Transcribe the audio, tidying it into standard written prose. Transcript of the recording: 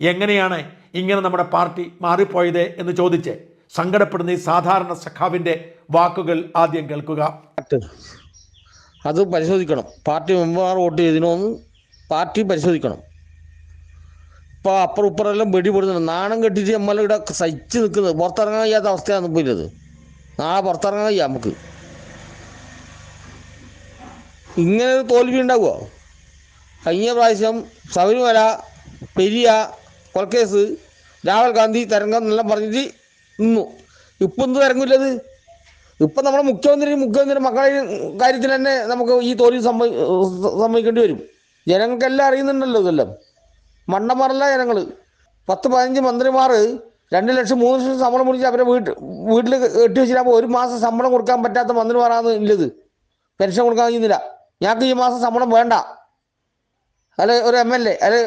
എങ്ങനെയാണ് ഇങ്ങനെ നമ്മുടെ പാർട്ടി മാറിപ്പോയത് എന്ന് ചോദിച്ച് സങ്കടപ്പെടുന്ന ഈ സാധാരണ സഖാവിൻ്റെ വാക്കുകൾ ആദ്യം കേൾക്കുക. അത് പരിശോധിക്കണം. പാർട്ടി മെമ്പർമാർ വോട്ട് ചെയ്തിനോന്ന് പാർട്ടി പരിശോധിക്കണം. ഇപ്പോൾ അപ്പുറം ഇപ്പുറമെല്ലാം വെടിപെടുന്നുണ്ട്. നാണം കെട്ടിച്ച് നമ്മളിവിടെ സഹിച്ച് നിൽക്കുന്നത്. പുറത്തിറങ്ങാൻ കഴിയാത്ത അവസ്ഥയാണ് ഇപ്പോൾ ഇല്ലത്. നാളെ പുറത്തിറങ്ങാൻ കഴിയാം നമുക്ക്. ഇങ്ങനെ ഒരു തോൽവി ഉണ്ടാവുമോ? കഴിഞ്ഞ പ്രാവശ്യം ശബരിമല, പെരിയ, കൊൽക്കേസ്, രാഹുൽ ഗാന്ധി തരംഗം എന്നെല്ലാം പറഞ്ഞിട്ട് നിന്നു. ഇപ്പം എന്ത് തരംഗമില്ലത്? ഇപ്പം നമ്മുടെ മുഖ്യമന്ത്രി മക്കളുടെ കാര്യത്തിൽ തന്നെ നമുക്ക് ഈ തോൽവി സമ്മതിക്കേണ്ടി വരും. ജനങ്ങൾക്കെല്ലാം അറിയുന്നുണ്ടല്ലോ ഇതെല്ലാം. മണ്ടന്മാരല്ല ജനങ്ങൾ. 10-15 മന്ത്രിമാർ 2 ലക്ഷം 3 ലക്ഷം ശമ്പളം പിടിച്ച് അവരെ വീട്ടിൽ കെട്ടി വെച്ചിട്ടാകുമ്പോൾ 1 മാസം ശമ്പളം കൊടുക്കാൻ പറ്റാത്ത മന്ത്രിമാരാണ് ഇല്ലത്. പെൻഷൻ കൊടുക്കാൻ കഴിയുന്നില്ല. ഞങ്ങൾക്ക് ഈ മാസം ശമ്പളം വേണ്ട. അല്ലെ ഒരു MLA, അല്ലെ